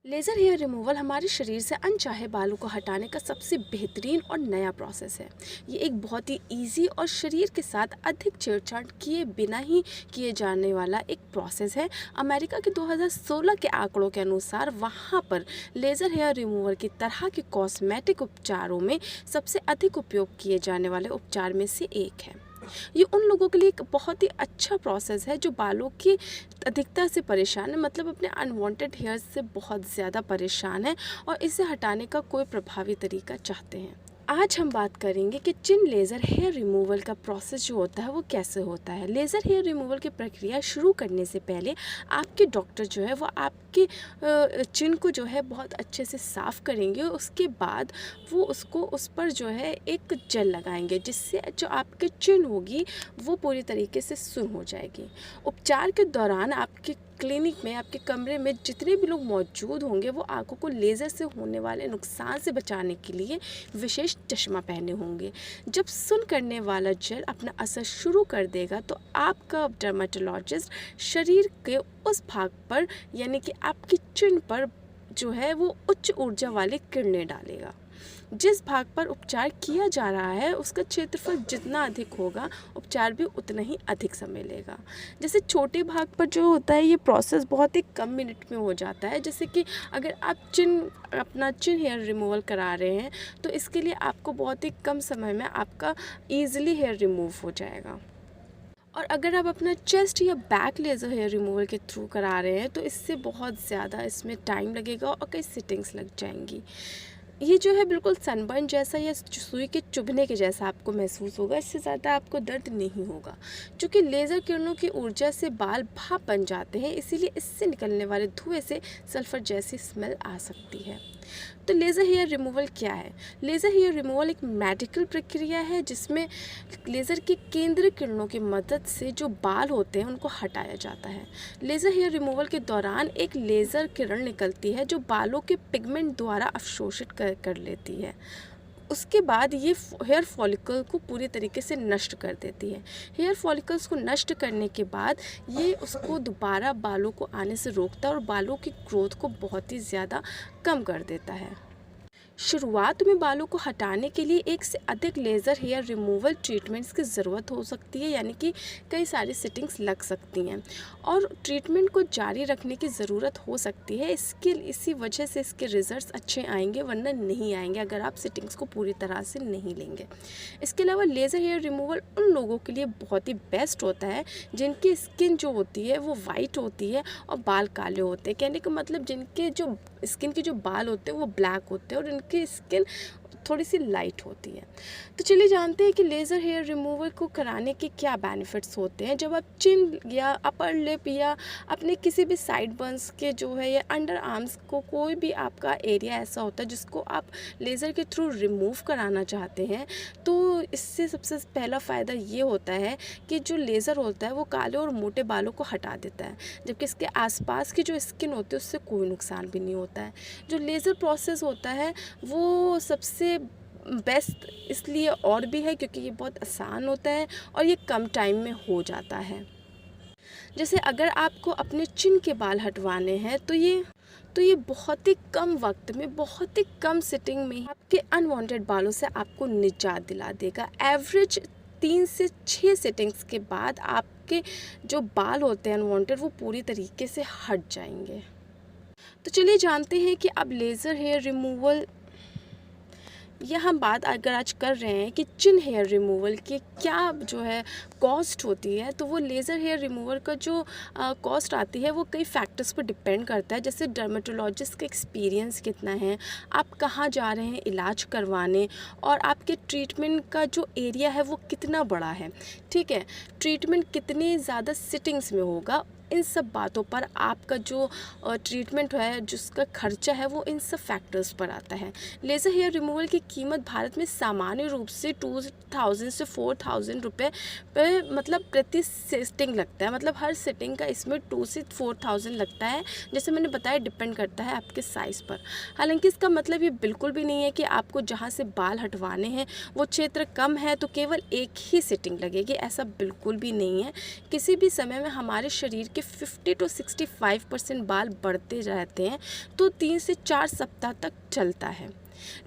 Laser hair removal हमारे शरीर से अनचाहे बालों को हटाने का सबसे बेहतरीन और नया प्रोसेस है। ये एक बहुत ही इजी और शरीर के साथ अधिक छेड़छाड़ किए बिना ही किए जाने वाला एक प्रोसेस है। अमेरिका के 2016 के आंकड़ों के अनुसार वहाँ पर लेज़र हेयर रिमूवल की तरह के कॉस्मेटिक उपचारों में सबसे अधिक उपयोग किए जाने वाले उपचार में से एक है। ये उन लोगों के लिए एक बहुत ही अच्छा प्रोसेस है जो बालों की अधिकता से परेशान है, मतलब अपने अनवांटेड हेयर्स से बहुत ज़्यादा परेशान है और इसे हटाने का कोई प्रभावी तरीका चाहते हैं। आज हम बात करेंगे कि चिन लेज़र हेयर रिमूवल का प्रोसेस जो होता है वो कैसे होता है। लेज़र हेयर रिमूवल की प्रक्रिया शुरू करने से पहले आपके डॉक्टर जो है वो आपके चिन को जो है बहुत अच्छे से साफ़ करेंगे। उसके बाद वो उसको उस पर जो है एक जेल लगाएंगे, जिससे जो आपकी चिन होगी वो पूरी तरीके से सुन हो जाएगी। उपचार के दौरान आपके क्लिनिक में, आपके कमरे में जितने भी लोग मौजूद होंगे वो आंखों को लेज़र से होने वाले नुकसान से बचाने के लिए विशेष चश्मा पहने होंगे। जब सुन करने वाला जेल अपना असर शुरू कर देगा तो आपका डर्मेटोलॉजिस्ट शरीर के उस भाग पर, यानी कि आपकी चिन पर जो है वो उच्च ऊर्जा वाली किरणें डालेगा। जिस भाग पर उपचार किया जा रहा है उसका क्षेत्रफल जितना अधिक होगा, उपचार भी उतना ही अधिक समय लेगा। जैसे छोटे भाग पर जो होता है ये प्रोसेस बहुत ही कम मिनट में हो जाता है। जैसे कि अगर आप अपना चिन हेयर रिमूवल करा रहे हैं तो इसके लिए आपको बहुत ही कम समय में आपका ईजिली हेयर रिमूव हो जाएगा। और अगर आप अपना चेस्ट या बैक लेज़र हेयर रिमूवल के थ्रू करा रहे हैं तो इससे बहुत ज़्यादा इसमें टाइम लगेगा और कई सिटिंग्स लग जाएंगी। ये जो है बिल्कुल सनबर्न जैसा या सुई के चुभने के जैसा आपको महसूस होगा, इससे ज़्यादा आपको दर्द नहीं होगा। क्योंकि लेज़र किरणों की ऊर्जा से बाल भाप बन जाते हैं, इसीलिए इससे निकलने वाले धुएं से सल्फ़र जैसी स्मेल आ सकती है। तो लेज़र हेयर रिमूवल क्या है? लेज़र हेयर रिमूवल एक मेडिकल प्रक्रिया है जिसमें लेज़र की केंद्रीय किरणों की मदद से जो बाल होते हैं उनको हटाया जाता है। लेज़र हेयर रिमूवल के दौरान एक लेज़र किरण निकलती है जो बालों के पिगमेंट द्वारा अवशोषित कर लेती है। उसके बाद ये हेयर फॉलिकल को पूरी तरीके से नष्ट कर देती है। हेयर फॉलिकल्स को नष्ट करने के बाद ये उसको दोबारा बालों को आने से रोकता है और बालों की ग्रोथ को बहुत ही ज़्यादा कम कर देता है। शुरुआत में बालों को हटाने के लिए एक से अधिक लेज़र हेयर रिमूवल ट्रीटमेंट्स की ज़रूरत हो सकती है, यानी कि कई सारी सिटिंग्स लग सकती हैं और ट्रीटमेंट को जारी रखने की ज़रूरत हो सकती है। इसी वजह से इसके रिज़ल्ट्स अच्छे आएंगे, वरना नहीं आएंगे अगर आप सिटिंग्स को पूरी तरह से नहीं लेंगे। इसके अलावा लेज़र हेयर रिमूवल उन लोगों के लिए बहुत ही बेस्ट होता है जिनकी स्किन जो होती है वो वाइट होती है और बाल काले होते हैं। कहने का मतलब जिनके जो स्किन के जो बाल होते हैं वो ब्लैक होते हैं और इनकी स्किन थोड़ी सी लाइट होती है। तो चलिए जानते हैं कि लेज़र हेयर रिमूवल को कराने के क्या बेनिफिट्स होते हैं। जब आप चिन या अपर लिप या अपने किसी भी साइड बर्न्स के जो है या अंडर आर्म्स को, कोई भी आपका एरिया ऐसा होता है जिसको आप लेज़र के थ्रू रिमूव कराना चाहते हैं, तो इससे सबसे पहला फ़ायदा ये होता है कि जो लेज़र होता है वो काले और मोटे बालों को हटा देता है, जबकि इसके आसपास की जो स्किन होती है उससे कोई नुकसान भी नहीं होता है। जो लेज़र प्रोसेस होता है वो सबसे बेस्ट इसलिए और भी है क्योंकि ये बहुत आसान होता है और ये कम टाइम में हो जाता है। जैसे अगर आपको अपने चिन के बाल हटवाने हैं तो ये बहुत ही कम वक्त में, बहुत ही कम सिटिंग में आपके अनवांटेड बालों से आपको निजात दिला देगा। एवरेज 3 से 6 सिटिंग्स के बाद आपके जो बाल होते हैं अनवांटेड वो पूरी तरीके से हट जाएंगे। तो चलिए जानते हैं कि अब लेज़र हेयर रिमूवल, यह हम बात अगर आज कर रहे हैं कि चिन हेयर रिमूवल की क्या जो है कॉस्ट होती है, तो वो लेज़र हेयर रिमूवल का जो कॉस्ट आती है वो कई फैक्टर्स पर डिपेंड करता है। जैसे डर्मेटोलॉजिस्ट का एक्सपीरियंस कितना है, आप कहाँ जा रहे हैं इलाज करवाने, और आपके ट्रीटमेंट का जो एरिया है वो कितना बड़ा है, ठीक है, ट्रीटमेंट कितनी ज़्यादा सिटिंग्स में होगा। इन सब बातों पर आपका जो ट्रीटमेंट है, जिसका खर्चा है, वो इन सब फैक्टर्स पर आता है। लेज़र हेयर रिमूवल की कीमत भारत में सामान्य रूप से 2000 से 4000 रुपये पे मतलब प्रति सिटिंग लगता है। मतलब हर सिटिंग का इसमें 2 से 4000 लगता है। जैसे मैंने बताया डिपेंड करता है आपके साइज़ पर। हालांकि इसका मतलब ये बिल्कुल भी नहीं है कि आपको जहाँ से बाल हटवाने हैं वो क्षेत्र कम है तो केवल एक ही सिटिंग लगेगी, ऐसा बिल्कुल भी नहीं है। किसी भी समय में हमारे शरीर आपके 50 to 65% बाल बढ़ते रहते हैं तो 3 से 4 सप्ताह तक चलता है।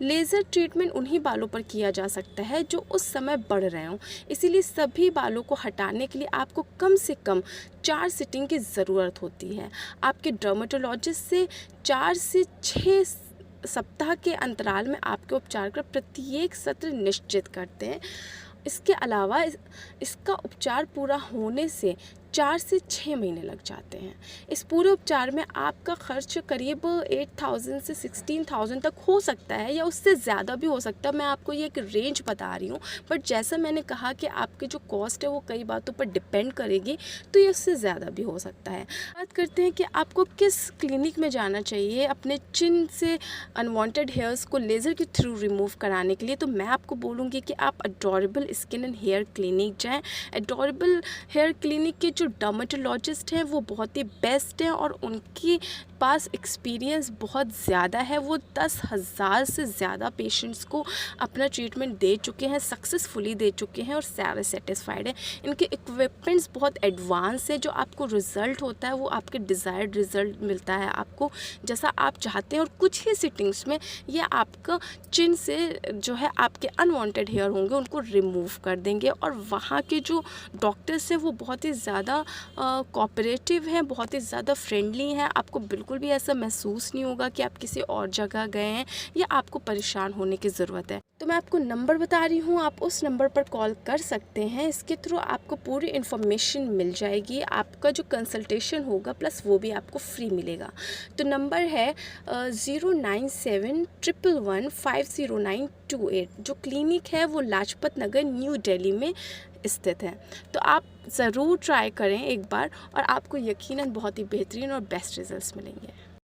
लेज़र ट्रीटमेंट उन्हीं बालों पर किया जा सकता है जो उस समय बढ़ रहे हों, इसीलिए सभी बालों को हटाने के लिए आपको कम से कम 4 सिटिंग की ज़रूरत होती है। आपके डर्मेटोलॉजिस्ट से 4 से 6 सप्ताह के अंतराल में आपके उपचार का प्रत्येक सत्र निश्चित करते हैं। इसके अलावा इसका उपचार पूरा होने से 4 से 6 महीने लग जाते हैं। इस पूरे उपचार में आपका खर्च करीब 8,000 से 16,000 तक हो सकता है या उससे ज़्यादा भी हो सकता है। मैं आपको ये एक रेंज बता रही हूँ, बट जैसा मैंने कहा कि आपकी जो कॉस्ट है वो कई बातों पर डिपेंड करेगी, तो ये उससे ज़्यादा भी हो सकता है। बात करते हैं कि आपको किस क्लिनिक में जाना चाहिए अपने चिन से अनवांटेड हेयर्स को लेज़र के थ्रू रिमूव कराने के लिए। तो मैं आपको बोलूँगी कि आप adorable skin and hair clinic जाएँ। अडोरेबल हेयर क्लिनिक के जो डर्मेटोलॉजिस्ट हैं वो बहुत ही बेस्ट हैं और उनके पास एक्सपीरियंस बहुत ज़्यादा है। वो 10,000 से ज़्यादा पेशेंट्स को अपना ट्रीटमेंट दे चुके हैं, सक्सेसफुली दे चुके हैं और सारे सेटिस्फाइड हैं। इनके इक्विपमेंट्स बहुत एडवांस है, जो आपको रिज़ल्ट होता है वो आपके डिज़ायर्ड रिज़ल्ट मिलता है आपको जैसा आप चाहते हैं। और कुछ ही सिटिंग्स में ये आपका चिन से जो है आपके अनवांटेड हेयर होंगे उनको रिमूव कर देंगे। और वहाँ के जो डॉक्टर्स हैं वो बहुत ही ज़्यादा कोऑपरेटिव हैं, बहुत ही ज़्यादा फ्रेंडली हैं। आपको बिल्कुल भी ऐसा महसूस नहीं होगा कि आप किसी और जगह गए हैं या आपको परेशान होने की ज़रूरत है। तो मैं आपको नंबर बता रही हूँ, आप उस नंबर पर कॉल कर सकते हैं। इसके थ्रू आपको पूरी इन्फॉर्मेशन मिल जाएगी। आपका जो कंसल्टेशन होगा प्लस वो भी आपको फ्री मिलेगा। तो नंबर है 09711150928। जो क्लिनिक है वो लाजपत नगर न्यू दिल्ली में स्थित है। तो आप ज़रूर ट्राई करें एक बार और आपको यकीनन बहुत ही बेहतरीन और बेस्ट रिजल्ट्स मिलेंगे।